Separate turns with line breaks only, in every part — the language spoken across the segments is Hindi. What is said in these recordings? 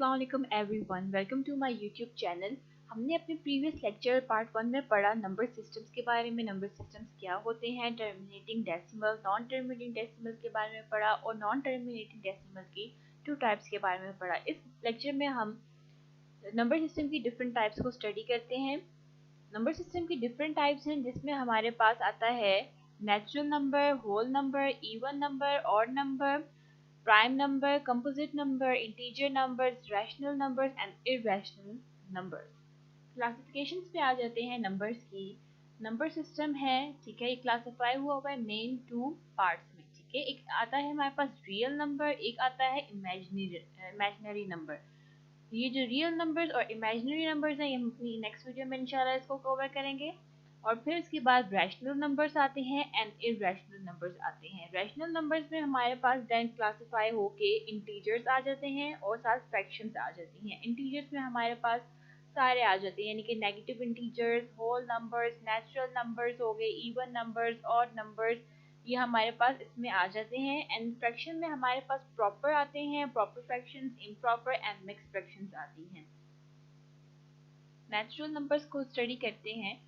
अस्सलाम वालेकुम everyone, welcome to my YouTube channel. हमने अपने प्रीवियस लेक्चर पार्ट 1 में पढ़ा नंबर सिस्टम्स के बारे में। नंबर सिस्टम्स क्या होते हैं, terminating decimal, non terminating decimal के बारे में पढ़ा और नॉन टर्मिनेटिंग डेसिमल की 2 टाइप्स के बारे में पढ़ा। इस लेक्चर में हम नंबर सिस्टम की डिफरेंट टाइप्स को स्टडी करते हैं। नंबर सिस्टम की डिफरेंट टाइप्स हैं जिसमें हमारे पास आता है natural number, whole number, even number, odd number, prime number, composite number, integer numbers, rational numbers and irrational numbers। Classifications पे आ जाते हैं नंबर्स की। नंबर सिस्टम है, ठीक है, ये क्लासिफाई हुआ है मेन 2 पार्ट्स में, ठीक है। एक आता है हमारे पास रियल नंबर, एक आता है इमेजिनरी नंबर। ये जो रियल नंबर्स और इमेजिनरी नंबर्स हैं ये हम अपनी नेक्स्ट वीडियो में इंशाल्लाह इसको कवर करेंगे। और फिर इसके बाद रैशनल नंबर्स आते हैं एंड इरैशनल नंबर्स आते हैं। रैशनल नंबर्स में हमारे पास देन क्लासिफाई होके इंटीजर्स आ जाते हैं और साथ फ्रैक्शंस आ जाती हैं। इंटीजर्स में हमारे पास सारे आ जाते हैं, यानी कि negative integers, whole numbers, natural numbers हो गए, इवन नंबर्स, ऑड नंबर्स, ये हमारे पास इसमें आ जाते हैं। एंड फ्रैक्शन में हमारे पास प्रॉपर आते हैं, proper fractions, improper and mixed fractions आती हैं। नेचुरल नंबर्स को स्टडी करते हैं।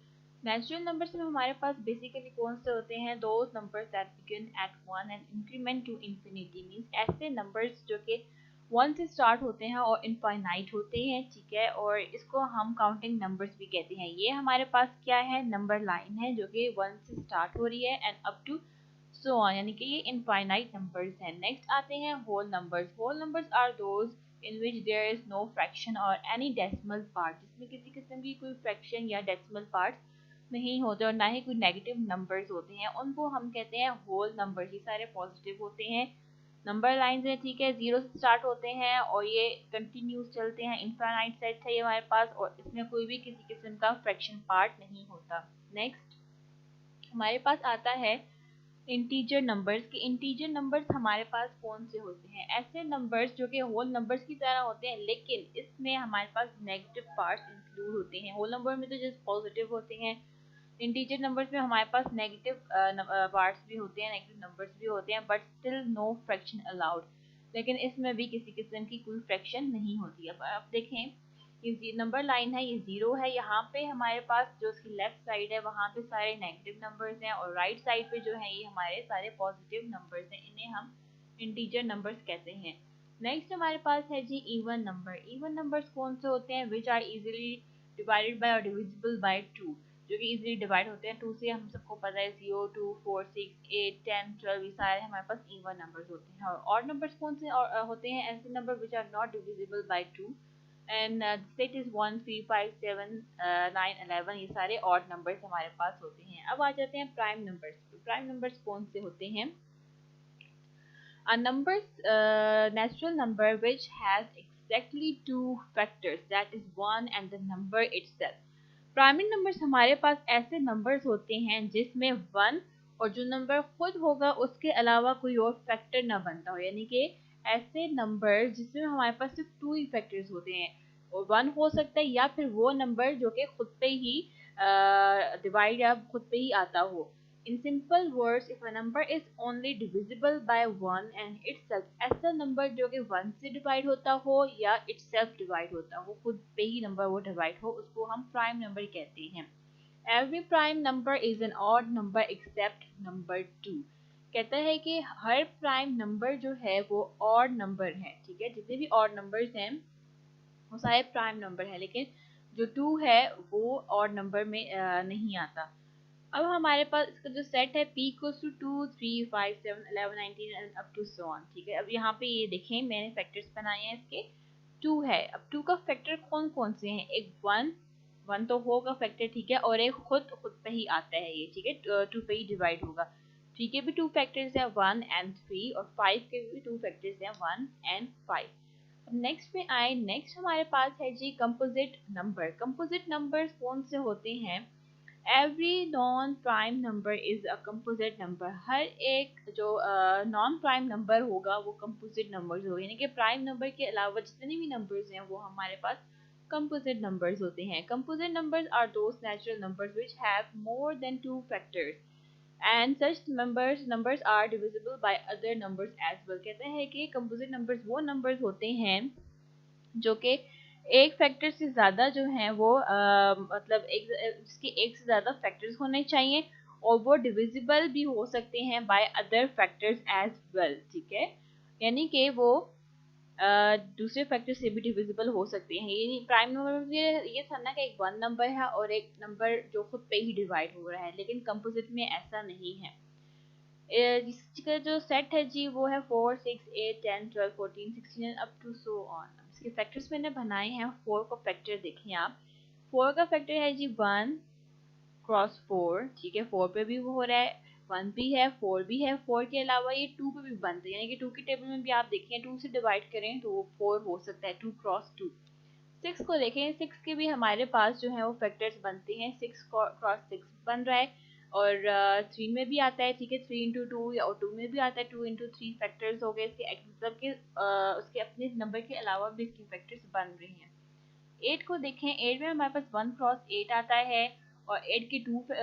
नेचुरल नंबर्स में हमारे पास बेसिकली कौन से होते हैं, those numbers that begin at 1 and increment to infinity, means ऐसे नंबर्स जो कि 1 से स्टार्ट होते हैं और इनफाइनाइट होते हैं, ठीक है। और इसको हम काउंटिंग नंबर्स भी कहते हैं। ये हमारे पास क्या है, नंबर लाइन है जो कि 1 से स्टार्ट हो रही है and up to so on, यानी कि ये इनफाइनाइट नंबर्स हैं। नेक्स्ट आते हैं whole numbers. Whole numbers are those in which there is no fraction or any decimal part, जिसमें किसी किस्म की कोई फ्रैक्शन या डेसिमल पार्ट नहीं होते और ना ही कोई नेगेटिव नंबर्स होते हैं, उनको हम कहते हैं होल नंबर्स। ये सारे पॉजिटिव होते हैं। नंबर लाइंस है, ठीक है, 0 से स्टार्ट होते हैं और ये कंटिन्यूस चलते हैं, इनफाइनाइट सेट है ये हमारे पास और इसमें कोई भी किसी किस्म का फ्रैक्शन पार्ट नहीं होता। नेक्स्ट हमारे पास आता है इंटीजर नंबर्स। के इंटीजर नंबर्स हमारे पास कौन से होते हैं, ऐसे नंबर्स जो कि होल नंबर्स की तरह होते हैं लेकिन इसमें हमारे पास नेगेटिव पार्ट्स इंक्लूड होते हैं। होल नंबर में तो जस्ट पॉजिटिव होते हैं, इंटीजर नंबर्स में हमारे पास नेगेटिव पार्ट्स भी होते हैं, नेगेटिव नंबर्स भी होते हैं, but still no fraction allowed. लेकिन इसमें भी किसी किस्म की कोई फ्रैक्शन नहीं होती। अब आप देखें, ये नंबर लाइन है, ये 0 है, यहाँ पे हमारे पास जो इसकी लेफ्ट साइड है वहाँ पे सारे नेगेटिव नंबर्स हैं और राइट साइड पे जो है ये हमारे सारे पॉजिटिव नंबर्स हैं, इन्हें हम इंटीजर नंबर्स कहते हैं। नेक्स्ट हमारे पास है जी इवन नंबर। इवन नंबर्स कौन से होते हैं, which are easily divided by और डिविजिबल बाय 2, जो कि इजीली डिवाइड होते हैं 2 से। हम सबको पता है 0, 2, 4, 6, 8, 10, 12, ये सारे हमारे पास इवन नंबर्स होते हैं। और ऑड नंबर्स कौन से होते हैं, ऐसे number which are not divisible by 2 and set is 1, 3, 5, 7, 9, 11, ये सारे ऑड नंबर्स हमारे पास होते हैं। अब आ जाते हैं प्राइम नंबर्स। प्राइम नंबर्स कौन से होते हैं, a number natural number which has exactly 2 factors, that is 1 and the number itself। Primary numbers हमारे पास ऐसे नंबर्स होते हैं जिसमें 1 और जो नंबर खुद होगा उसके अलावा कोई और फैक्टर ना बनता हो, यानी कि ऐसे नंबर जिसमें हमारे पास सिर्फ 2 ही फैक्टर्स होते हैं, और 1 हो सकता है या फिर वो नंबर जो कि खुद पे ही डिवाइड या खुद पे ही आता हो। In simple words, if a number is only divisible by 1 and itself, ऐसा नंबर जो कि 1 से डिवाइड होता हो या itself डिवाइड होता हो, खुद पे ही नंबर वो डिवाइड हो, उसको हम प्राइम नंबर कहते हैं। Every prime number is an odd number except number 2। कहता है कि हर प्राइम नंबर जो है वो ऑड नंबर है, ठीक है। जितने भी ऑड नंबर्स हैं वो सारे प्राइम नंबर है, लेकिन जो 2 है वो ऑड नंबर में नहीं आता। अब हमारे पास इसका जो सेट है p equals to 2, 3, 5, 7, 11, 19 and up to so on, ठीक है। अब यहाँ पे ये देखें मैंने फैक्टर्स बनाए हैं इसके, 2 है। अब 2 का फैक्टर कौन कौन से हैं, एक 1 तो होगा फैक्टर, ठीक है, और एक खुद पे ही आता है ये, ठीक है, 2 पे ही डिवाइड होगा। 3 के भी 2 फैक्टर्स हैं, 1 एंड 3, और 5 के भी 2 फैक्टर्स हैं, 1 एंड 5। अब नेक्स्ट में आए, नेक्स्ट हमारे पास है जी कंपोजिट नंबर। कंपोजिट नंबर्स कौन से होते हैं, every non prime number is a composite number. हर एक जो नॉन प्राइम नंबर होगा वो कंपोजिट नंबर्स होगा, यानी कि प्राइम नंबर के अलावा जितने भी नंबर्स हैं वो हमारे पास कंपोजिट नंबर्स होते हैं। Composite numbers are those natural numbers which have more than 2 factors and such numbers are divisible by other numbers as well. कहते हैं कि कंपोजिट नंबर्स वो नंबर्स होते हैं जो कि एक फैक्टर से ज़्यादा जो है वो मतलब इसके एक से ज़्यादा फैक्टर्स होने चाहिए और वो डिविजिबल भी हो सकते हैं by other factors as well, ठीक है। यानी कि वो दूसरे फैक्टर से भी डिविजिबल हो सकते हैं। ये प्राइम नंबर में ये था ना कि एक वन नंबर है और एक नंबर जो खुद पे ही डिवाइड हो रहा है, लेकिन कंपोजिट में ऐसा नहीं है। जिसका जो सेट है जी वो है 4, 6, 8, 10, 12, 14, 16 अप टू सो ऑन। इसके फैक्टर्स मैंने बनाए हैं। 4 का फैक्टर देखें आप। 4 का फैक्टर है जी 1 क्रॉस 4, ठीक है। 4 पे भी वो हो रहा है, 1 भी है, 4 भी है। 4 के अलावा ये 2 पे भी बनते हैं, यानी कि 2 की टेबल में भी आप देखें 2 से डिवाइड करें तो वो 4 हो सकता है, 2 क्रॉस 2। 6 को देखें, 6 के भी हमारे पास जो है वो फैक्टर्स बनते हैं। 6 क्रॉस 6 बन रहा है और 3 में भी आता है, ठीक है। 3 इंटू 2 और 2 में भी आता है, 2 इंटू 3 फैक्टर्स हो गए इसके, मतलब के उसके अपने नंबर के अलावा भी इसके फैक्टर्स बन रहे हैं। 8 को देखें, 8 में हमारे पास 1 क्रॉस 8 आता है और 8 के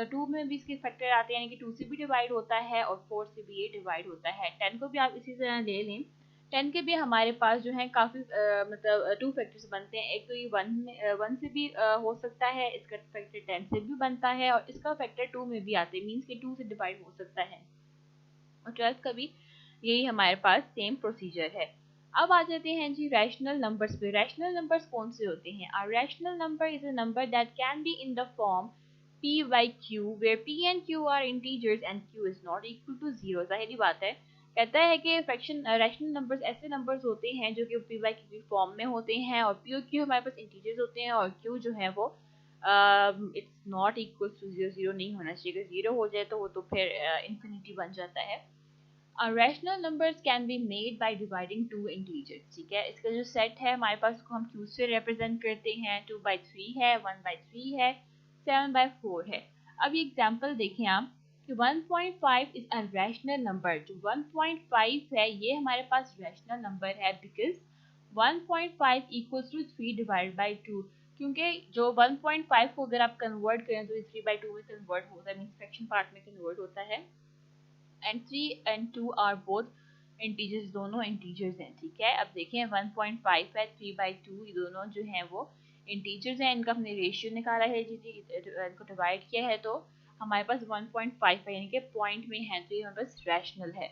2 में भी इसके फैक्टर आते हैं, यानी कि 2 से भी डिवाइड होता है और 4 से भी ये डिवाइड होता है। 10 को भी आप इसी तरह ले लें। 10 के भी हमारे पास जो है काफ़ी मतलब 2 फैक्टर्स बनते हैं। एक तो ये 1 से भी हो सकता है, इसका फैक्टर 10 से भी बनता है और इसका फैक्टर 2 में भी आते हैं, मीन्स कि 2 से डिवाइड हो सकता है। और 12 का भी यही हमारे पास सेम प्रोसीजर है। अब आ जाते हैं जी रैशनल नंबर्स पे। रैशनल नंबर्स कौन से होते हैं? A rational number is a number that can be in the form p by q where p and q are integers and q is not equal to 0। जाहिर बात है, कहता है कि फ्रैक्शन रैशनल नंबर्स ऐसे नंबर्स होते हैं जो कि p by q की फॉर्म में होते हैं और p और q हमारे पास इंटीजर्स होते हैं और q जो है वो इट्स नॉट इक्वल टू 0। 0 नहीं होना चाहिए, अगर 0 हो जाए तो वो तो फिर इन्फिनिटी बन जाता है। Rational numbers can be made by dividing two integers, ठीक है। इसका जो सेट है हमारे पास, उसको हम q से रिप्रेजेंट करते हैं। 2/3 है, 1/3 है, 7/4 है। अब ये एग्जांपल देखें आप कि 1.5 इज अ रैशनल नंबर। जो 1.5 है ये हमारे पास रैशनल नंबर है because 1.5 equals to 3 divide by 2। क्योंकि जो 1.5 को अगर आप कन्वर्ट करें तो ये 3/2 में कन्वर्ट होता है, मीन्स फ्रैक्शन पार्ट में कन्वर्ट होता है। And 3 and 2 are both integers, दोनों इंटीजर्स हैं, ठीक है। अब देखें 1.5 है, 3/2, ये दोनों जो हैं वो इंटीजर्स हैं। इनका हमने रेशियो निकाला है जी, इनको डिवाइड किया है तो हमारे पास 1.5 है, यानी कि पॉइंट में है, तो ये हमारे पास रैशनल है।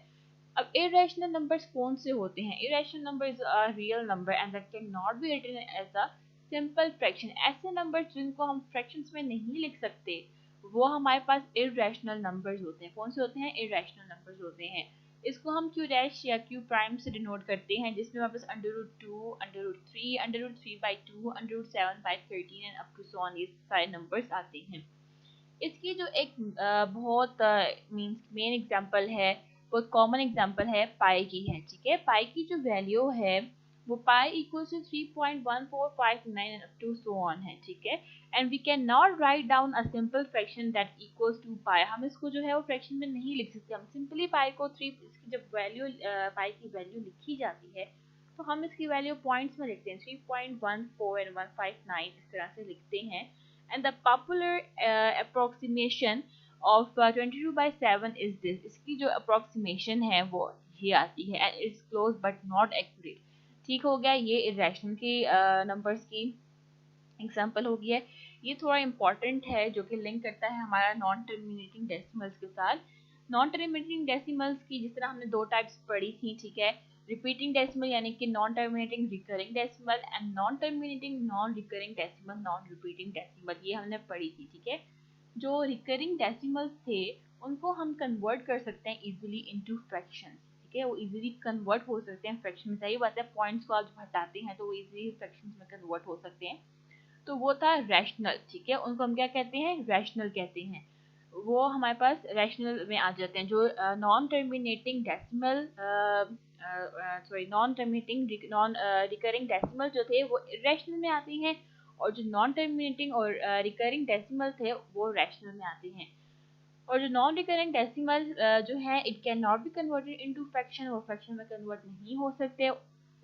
अब इरेशनल नंबर्स कौन से होते हैं? Irrational number is a real number and that can not be written as a simple fraction. ऐसे नंबर्स जिनको हम फ्रैक्शंस में नहीं लिख सकते वो हमारे पास इरेशनल नंबर्स होते हैं। कौन से होते हैं? इरेशनल नंबर्स होते हैं। इसको हम क्यू डैश या क्यू प्राइम से डिनोट करते हैं, जिसमें हमारे पास √2, √3, √3/2, √7/13 and up to so on, ये सारे नंबर्स आते हैं। इसकी जो एक बहुत मीन्स मेन एग्जांपल है, बहुत कॉमन एग्जांपल है पाई की है, ठीक है। पाई की जो वैल्यू है वो pi equals to 3.1459 and up to so on है, ठीक है। And we can not write down a simple fraction that equals to pi. हम इसको जो है वो फ्रैक्शन में नहीं लिख सकते। हम सिंपली पाई को 3, इसकी जब वैल्यू पाई की वैल्यू लिखी जाती है तो हम इसकी वैल्यू पॉइंट्स में लिखते हैं, 3.14 एंड 159 इस तरह से लिखते हैं। And the popular approximation of 22/7 is this। इसकी जो approximation है वो ये आती है and it's close but not accurate। ठीक हो गया, ये irrational की numbers की एग्जाम्पल हो गया है। ये थोड़ा इंपॉर्टेंट है जो कि लिंक करता है हमारा नॉन टर्मिनेटिंग डेसिमल्स के साथ। नॉन टर्मिनेटिंग डेसिमल्स की जिस तरह हमने 2 टाइप्स पढ़ी थी, ठीक है। रिपीटिंग डेसिमल यानी कि non terminating recurring decimal and non terminating non recurring decimal, non repeating decimal, ये हमने पढ़ी थी, ठीक है। जो रिकरिंग डेसिमल्स थे उनको हम कन्वर्ट कर सकते हैं इजीली इनटू फ्रैक्शंस, ठीक है। वो इजीली कन्वर्ट हो सकते हैं फ्रैक्शन में। सही बात है, पॉइंट्स को आप हटाते हैं तो वो इजीली फ्रैक्शंस में कन्वर्ट हो सकते हैं। तो वो था रैशनल, ठीक है। उनको हम क्या कहते हैं? रैशनल कहते हैं। वो हमारे पास रैशनल में आ जाते हैं। जो non terminating decimal non terminating non recurring decimal जो थे वो इरेशनल में आते हैं और जो नॉन टर्मिनेटिंग और रिकरिंग डेसिमल थे वो रैशनल में आते हैं। और जो नॉन रिकरिंग डेसिमल जो है it can not be converted into fraction, वो फ्रैक्शन में कन्वर्ट नहीं हो सकते,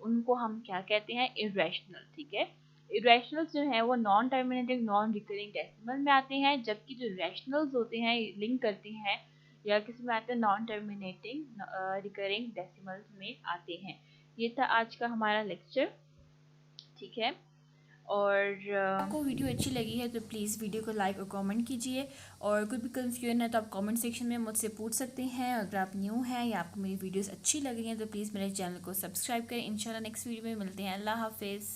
उनको हम क्या कहते हैं? इरेशनल, ठीक है। इरेशनल्स जो है वो non terminating non recurring decimal में आते हैं, जबकि जो रैशनल्स होते हैं लिंक करते हैं या किसी में आते हैं नॉन टर्मिनेटिंग रिकरिंग डेसिमल्स में आते हैं। ये था आज का हमारा लेक्चर। ठीक है। और
आपको वीडियो अच्छी लगी है तो प्लीज़ वीडियो को लाइक और कमेंट कीजिए, और कोई भी कंफ्यूजन है तो आप कमेंट सेक्शन में मुझसे पूछ सकते हैं। अगर आप न्यू हैं या आपको मेरी वीडियोस अच्छी लग रही हैं तो प्लीज़ मेरे चैनल को सब्सक्राइब करें। इंशाल्लाह नेक्स्ट वीडियो में मिलते हैं। अल्लाह हाफिज़।